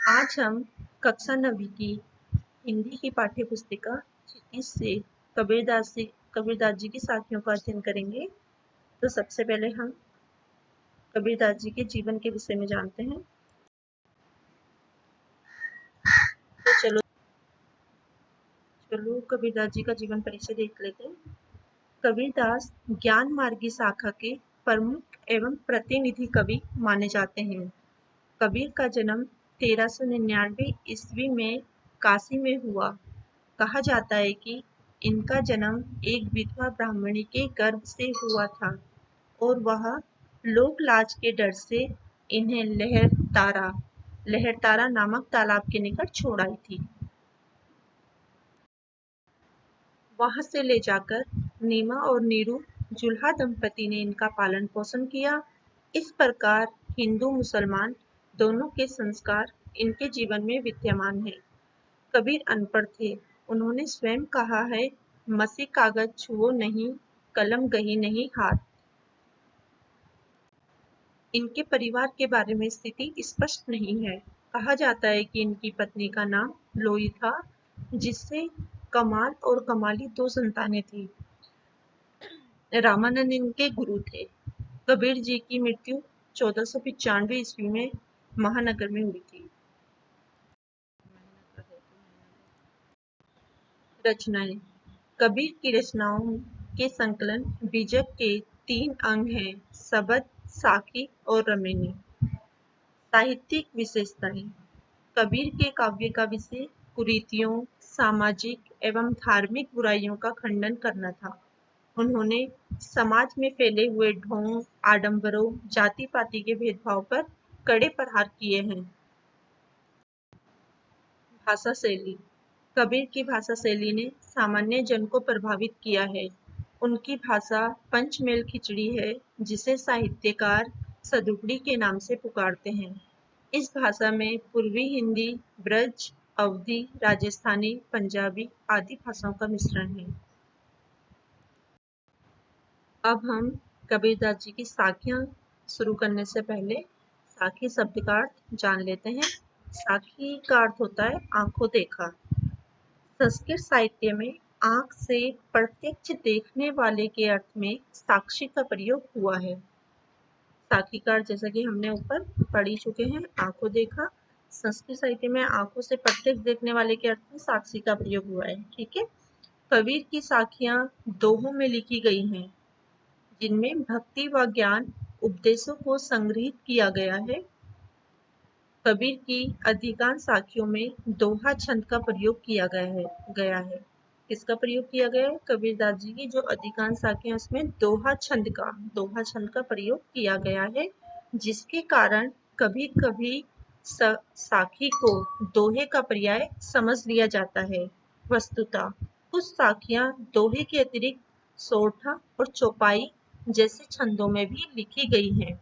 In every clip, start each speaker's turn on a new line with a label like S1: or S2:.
S1: आज हम कक्षा 9वीं की हिंदी की पाठ्य पुस्तिका 26 से कबीरदास जी की साखियों का अध्ययन करेंगे। तो सबसे पहले हम कबीरदास जी के जीवन के विषय में जानते हैं। तो चलो कबीरदास जी का जीवन परिचय देख लेते हैं। कबीरदास ज्ञान मार्गी शाखा के प्रमुख एवं प्रतिनिधि कवि माने जाते हैं। कबीर का जन्म 1399 ईस्वी में काशी में हुआ। कहा जाता है कि इनका जन्म एक विधवा ब्राह्मणी के गर्भ से हुआ था और वह लोक लाज के डर से इन्हें लहरतारा नामक तालाब के निकट छोड़ आई थी। वहां से ले जाकर नीमा और नीरू जुल्हा दंपति ने इनका पालन पोषण किया। इस प्रकार हिंदू मुसलमान दोनों के संस्कार इनके जीवन में विद्यमान है। कबीर अनपढ़ थे। उन्होंने स्वयं कहा है, मसी कागज छुओ नहीं, कलम गही नहीं हाथ। इनके परिवार के बारे में स्थिति स्पष्ट नहीं है। कहा जाता है कि इनकी पत्नी का नाम लोई था, जिससे कमाल और कमाली 2 संतानें थी। रामानंद इनके गुरु थे। कबीर जी की मृत्यु 1495 ईस्वी में महानगर में हुई थी। रचनाएं। कबीर की रचनाओं के संकलन बीजक के 3 अंग हैं, सबद, साखी और रमेनी। साहित्यिक विशेषताएं। कबीर के काव्य का विषय कुरीतियों, सामाजिक एवं धार्मिक बुराइयों का खंडन करना था। उन्होंने समाज में फैले हुए ढोंग, आडंबरों, जाति पाति के भेदभाव पर कड़े प्रहार किए हैं। भाषा शैली। कबीर की भाषा शैली ने सामान्य जन को प्रभावित किया है। उनकी भाषा पंचमेल खिचड़ी है, जिसे साहित्यकार सदुपड़ी के नाम से पुकारते हैं। इस भाषा में पूर्वी हिंदी, ब्रज, अवधी, राजस्थानी, पंजाबी आदि भाषाओं का मिश्रण है। अब हम कबीरदास जी की साखियां शुरू करने से पहले साखी शब्द का अर्थ जान लेते हैं। साखी का अर्थ होता है आंखों देखा। संस्कृत साहित्य में आंख से प्रत्यक्ष देखने वाले के अर्थ में साक्षी का प्रयोग हुआ है। साखी का अर्थ जैसा कि हमने ऊपर पढ़ ही चुके हैं, आंखों देखा। संस्कृत साहित्य में आंखों से प्रत्यक्ष देखने वाले के अर्थ में साक्षी का प्रयोग हुआ है। ठीक है। कबीर की साखियां दोहों में लिखी गई हैं, जिनमें भक्ति व ज्ञान उपदेशों को संग्रहित किया गया है। कबीर की अधिकांश साखियों में दोहा छंद का प्रयोग किया गया है। किसका प्रयोग किया गया है? कबीरदास जी की जो अधिकांश साखियां उसमें दोहा छंद का प्रयोग किया गया है, जिसके कारण कभी कभी साखी को दोहे का पर्याय समझ लिया जाता है। वस्तुतः कुछ साखियां दोहे के अतिरिक्त सोरठा और चौपाई जैसे छंदों में भी लिखी गई हैं।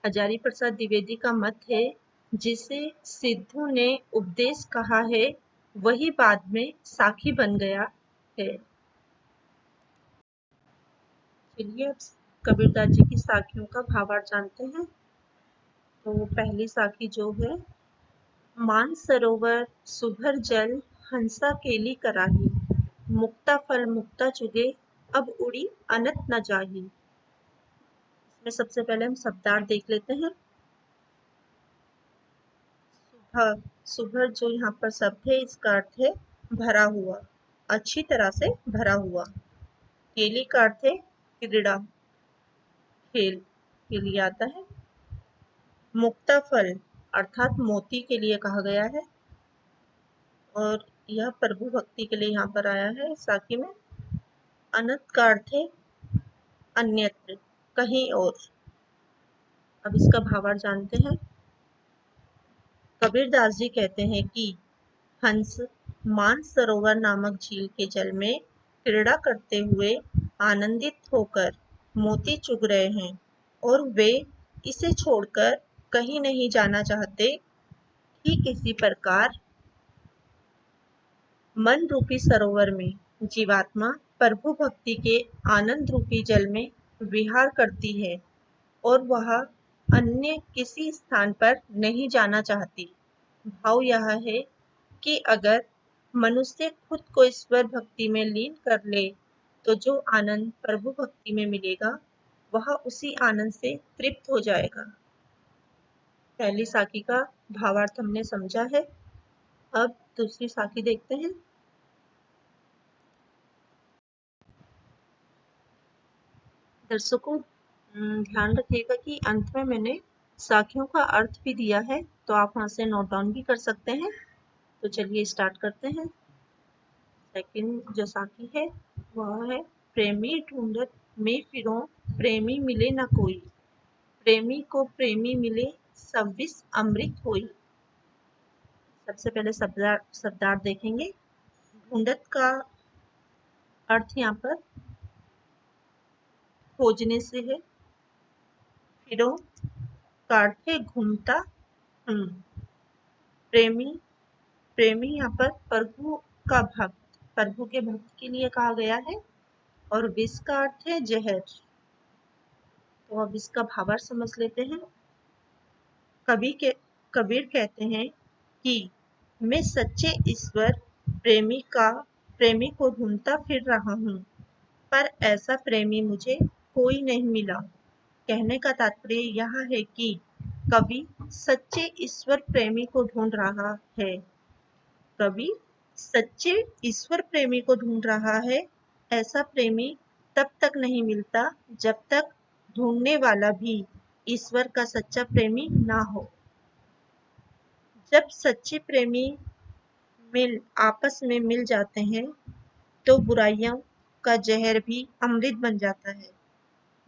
S1: हजारी प्रसाद द्विवेदी का मत है, जिसे सिद्धू ने उपदेश कहा है, वही बाद में साखी बन गया है। चलिए अब कबीरदास जी की साखियों का भावार्थ जानते हैं। तो पहली साखी जो है, मान सरोवर सुभर जल हंसा केली कराही, मुक्ता फल मुक्ता चुगे अब उड़ी अनत न जाही। इसमें सबसे पहले हम शब्दार्थ देख लेते हैं। सुभर जो यहाँ पर शब्द है, इसका अर्थ है भरा हुआ, अच्छी तरह से भरा हुआ। केली का अर्थ है क्रीड़ा, खेल के लिए आता है। मुक्ता फल अर्थात मोती के लिए कहा गया है, और यह प्रभु भक्ति के लिए यहाँ पर आया है साखी में। अनंत का अर्थ है अन्यत्र, कहीं और। अब इसका भावार्थ जानते हैं। कबीरदास जी कहते हैं कि हंस मान सरोवर नामक झील के जल में क्रीड़ा करते हुए आनंदित होकर मोती चुग रहे हैं, और वे इसे छोड़कर कहीं नहीं जाना चाहते। ठीक इसी प्रकार मन रूपी सरोवर में जीवात्मा प्रभु भक्ति के आनंद रूपी जल में विहार करती है, और वह अन्य किसी स्थान पर नहीं जाना चाहती। भाव यह है कि अगर मनुष्य खुद को ईश्वर भक्ति में लीन कर ले तो जो आनंद प्रभु भक्ति में मिलेगा वह उसी आनंद से तृप्त हो जाएगा। पहली साखी का भावार्थ हमने समझा है। अब दूसरी साखी देखते हैं। दर्शकों, ध्यान रखिएगा कि अंत में मैंने साखियों का अर्थ भी दिया है, तो आप वहां से नोट डाउन भी कर सकते हैं। तो चलिए स्टार्ट करते हैं। सेकंड जो साखी है वह है, प्रेमी ढूंढत में फिरो प्रेमी मिले न कोई, प्रेमी को प्रेमी मिले सब विष अमृत होई। सबसे पहले शब्दार्थ देखेंगे। ढूंढत का अर्थ यहाँ पर खोजने से है। फिरो का अर्थ है घूमता। प्रेमी, प्रेमी यहाँ पर प्रभु का भक्त, प्रभु के भक्त के लिए कहा गया है। और विष का अर्थ है जहर। तो अब इसका भावार्थ समझ लेते हैं। कबीर कहते हैं कि मैं सच्चे ईश्वर प्रेमी को ढूंढता फिर रहा हूँ, पर ऐसा प्रेमी मुझे कोई नहीं मिला। कहने का तात्पर्य यह है कि कवि सच्चे ईश्वर प्रेमी को ढूंढ रहा है। कवि सच्चे ईश्वर प्रेमी को ढूंढ रहा है। ऐसा प्रेमी तब तक नहीं मिलता जब तक ढूंढने वाला भी ईश्वर का सच्चा प्रेमी ना हो। जब सच्चे प्रेमी आपस में मिल जाते हैं तो बुराइयों का जहर भी अमृत बन जाता है।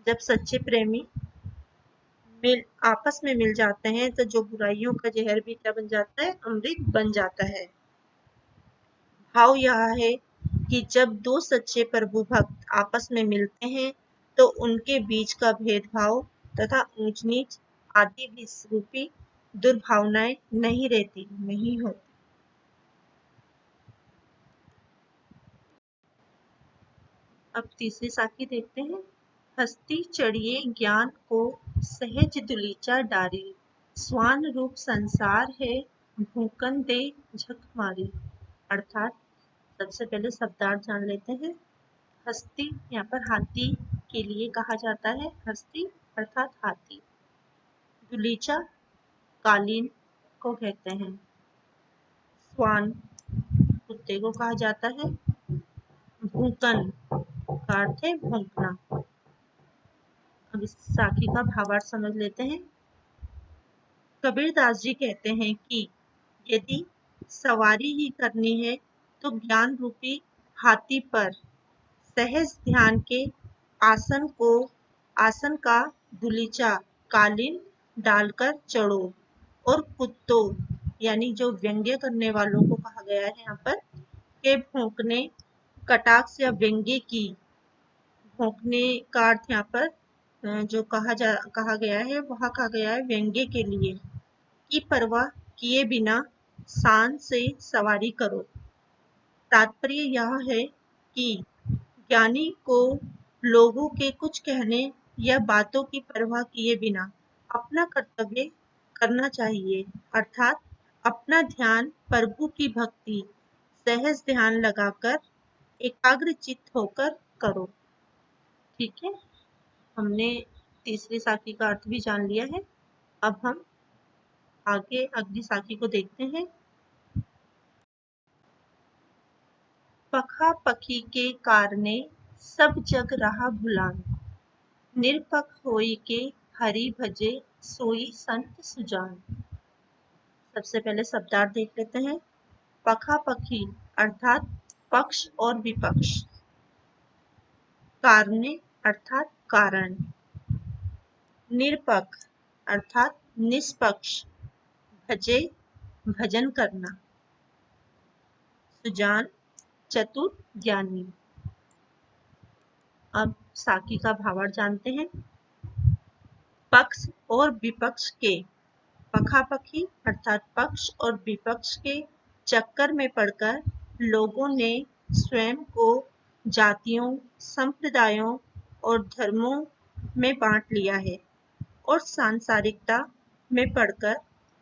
S1: जब सच्चे प्रेमी आपस में मिल जाते हैं तो जो बुराइयों का जहर भी क्या बन जाता है, अमृत बन जाता है। भाव यह है कि जब दो सच्चे प्रभु भक्त आपस में मिलते हैं तो उनके बीच का भेदभाव तथा ऊंच नीच आदि विष रूपी दुर्भावनाएं नहीं होती। अब तीसरी साखी देखते हैं। हस्ती चढ़िए ज्ञान को सहज दुलीचा डारी, स्वान रूप संसार है भूकन दे झक मारी। अर्थात सबसे पहले शब्दार्थ जान लेते हैं। हस्ती यहाँ पर हाथी के लिए कहा जाता है। हस्ती अर्थात हाथी। दुलीचा कालीन को कहते हैं। स्वान कुत्ते को कहा जाता है। भूकन का अर्थ है भौंकना। अब इस साखी का भावार्थ समझ लेते हैं। कबीरदास जी कहते हैं कि यदि सवारी ही करनी है तो ज्ञान रूपी हाथी पर सहज ध्यान के आसन का दुलीचा कालीन डालकर चढ़ो, और कुत्तों यानी जो व्यंग्य करने वालों को कहा गया है यहाँ पर, के भौंकने कटाक्ष या व्यंग्य की, भौंकने का अर्थ यहाँ पर जो कहा गया है वह कहा गया है व्यंग्य के लिए, की परवाह किए बिना शान से सवारी करो। तात्पर्य यह है कि ज्ञानी को लोगों के कुछ कहने या बातों की परवाह किए बिना अपना कर्तव्य करना चाहिए, अर्थात अपना ध्यान प्रभु की भक्ति सहज ध्यान लगाकर एकाग्र चित्त होकर करो। ठीक है, हमने तीसरी साखी का अर्थ भी जान लिया है। अब हम आगे अगली साखी को देखते हैं। पखा पखी के कारणे सब जग रहा भुलान, निरपख होई के हरि भजे सोई संत सुजान। सबसे पहले शब्दार्थ देख लेते हैं। पखा पखी अर्थात पक्ष और विपक्ष। कारणे अर्थात कारण। निरपक्ष अर्थात निष्पक्ष, भजे भजन करना। सुजान चतुर ज्ञानी। अब साखी का भावार्थ जानते हैं। पक्ष और विपक्ष के, पखापखी अर्थात पक्ष और विपक्ष के चक्कर में पड़कर लोगों ने स्वयं को जातियों, संप्रदायों और धर्मों में बांट लिया है और सांसारिकता में पड़कर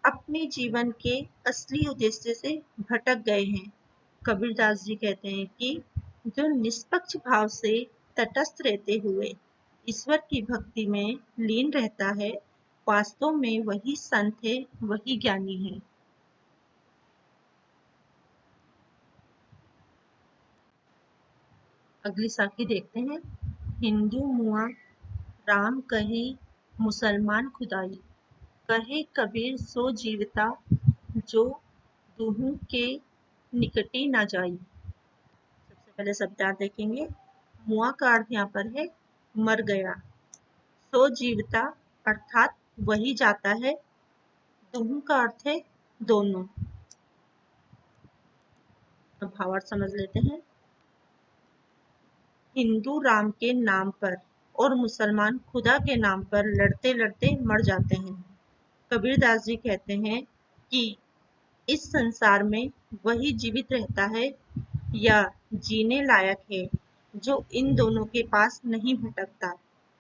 S1: अपने जीवन के असली उद्देश्य से भटक गए हैं। कबीरदास जी कहते हैं कि जो निष्पक्ष भाव से तटस्थ रहते हुए ईश्वर की भक्ति में लीन रहता है, वास्तव में वही संत है, वही ज्ञानी है। अगली साखी देखते हैं। हिंदू मुआ राम कही मुसलमान खुदाई, कहे कबीर सो जीवता जो दूहों के निकटी ना जाई। सबसे पहले शब्दार्थ देखेंगे। मुआ का अर्थ यहाँ पर है मर गया। सो जीवता अर्थात वही जाता है। दूहों का अर्थ है दोनों। अब भावार्थ समझ लेते हैं। हिंदू राम के नाम पर और मुसलमान खुदा के नाम पर लड़ते लड़ते मर जाते हैं। कबीरदास जी कहते हैं कि इस संसार में वही जीवित रहता है या जीने लायक है जो इन दोनों के पास नहीं भटकता,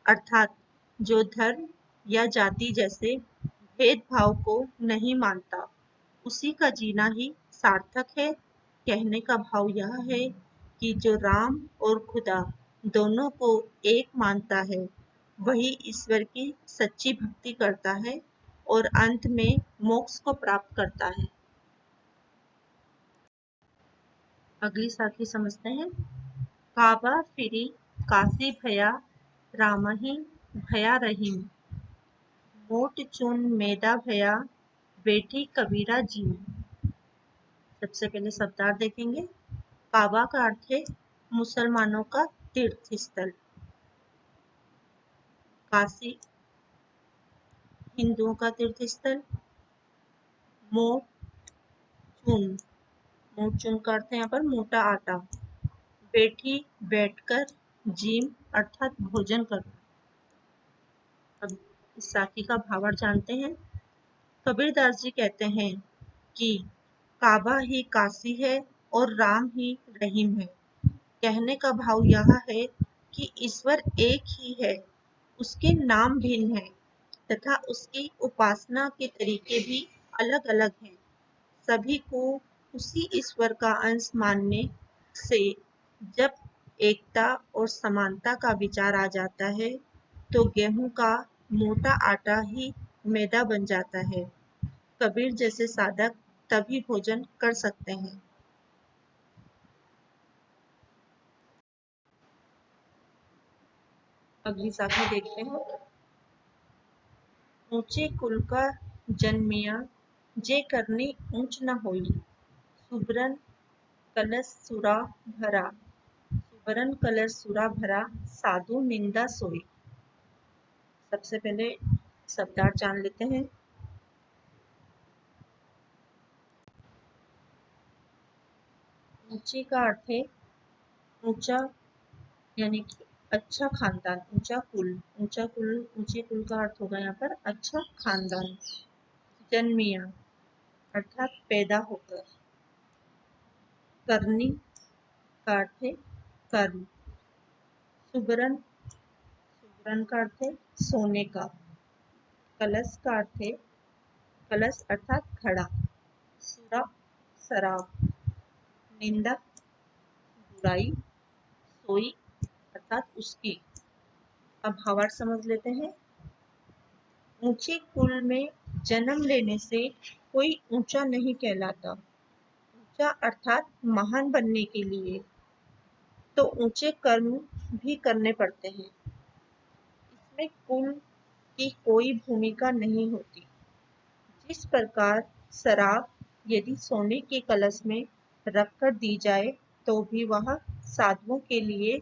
S1: अर्थात जो धर्म या जाति जैसे भेदभाव को नहीं मानता, उसी का जीना ही सार्थक है। कहने का भाव यह है कि जो राम और खुदा दोनों को एक मानता है, वही ईश्वर की सच्ची भक्ति करता है और अंत में मोक्ष को प्राप्त करता है। अगली साखी समझते हैं। काबा फिरी काशी भया रामही भया रहीम, मोट चून मैदा भया बेटी कबीरा जी। सबसे पहले शब्दार्थ देखेंगे। काबा का अर्थ है मुसलमानों का तीर्थ स्थल। काशी हिंदुओं का तीर्थ स्थल। मोट चून, मोट चून का अर्थ है यहाँ पर मोटा आटा। बैठी बैठकर, जीम अर्थात भोजन करना। अब इस साखी का भावार्थ जानते हैं। कबीरदास जी कहते हैं कि काबा ही काशी है और राम ही रहीम है। कहने का भाव यह है कि ईश्वर एक ही है, उसके नाम भिन्न हैं तथा उसकी उपासना के तरीके भी अलग अलग हैं। सभी को उसी ईश्वर का अंश मानने से जब एकता और समानता का विचार आ जाता है तो गेहूं का मोटा आटा ही मैदा बन जाता है। कबीर जैसे साधक तभी भोजन कर सकते हैं। अगली साखी देखते हैं। ऊंचे कुल का जन्मिया जे करनी ऊंच न होई, सुबरन कलश सुरा भरा, सुबरन कलश सुरा भरा साधु निंदा सोई। सबसे पहले शब्दार्थ जान लेते हैं। ऊंचे का अर्थ है ऊंचा, यानी कि अच्छा खानदान, ऊंचा कुल। ऊंचा कुल, ऊंचे कुल का अर्थ होगा यहाँ पर अच्छा खानदान। जन्मिया अर्थात पैदा होकर। करनी का अर्थ है कर्म। सुबरन, सुबरन का अर्थ है सोने का। कलश का अर्थ है कलश अर्थात घड़ा। सुरा शराब। निंदा बुराई। सोई अर्थात उसकी। अब भावार्थ समझ लेते हैं। ऊंचे कुल में जन्म लेने से कोई ऊंचा नहीं कहलाता। ऊंचा अर्थात महान बनने के लिए तो ऊंचे कर्म भी करने पड़ते हैं। इसमें कुल की कोई भूमिका नहीं होती। जिस प्रकार शराब यदि सोने के कलश में रखकर दी जाए तो भी वह साधुओं के लिए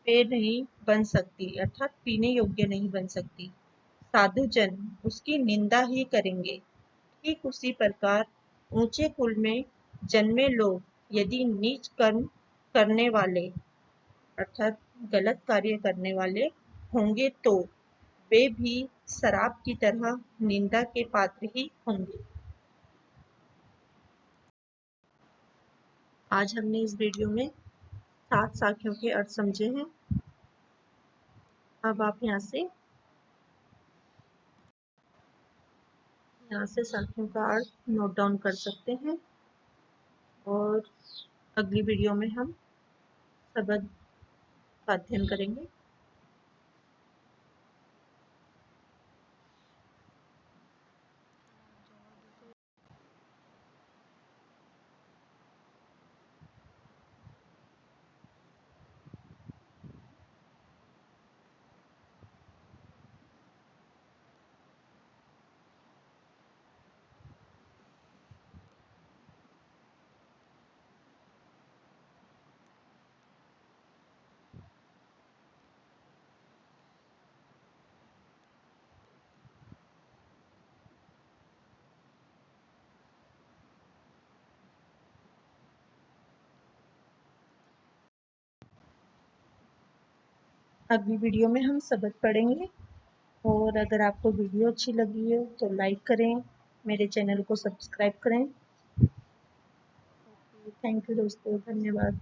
S1: पेय नहीं बन सकती, अर्थात पीने योग्य नहीं बन सकती। साधु जन उसकी निंदा ही करेंगे। ठीक उसी प्रकार ऊंचे कुल में जन्मे लोग यदि नीच कर्म करने वाले अर्थात गलत कार्य करने वाले होंगे तो वे भी शराब की तरह निंदा के पात्र ही होंगे। आज हमने इस वीडियो में 7 साखियों के अर्थ समझे हैं। अब आप यहाँ से यहाँ से साखियों का अर्थ नोट डाउन कर सकते हैं और अगली वीडियो में हम शब्द का अध्ययन करेंगे। अगली वीडियो में हम शब्द पढ़ेंगे और अगर आपको वीडियो अच्छी लगी हो तो लाइक करें, मेरे चैनल को सब्सक्राइब करें। थैंक यू दोस्तों, धन्यवाद।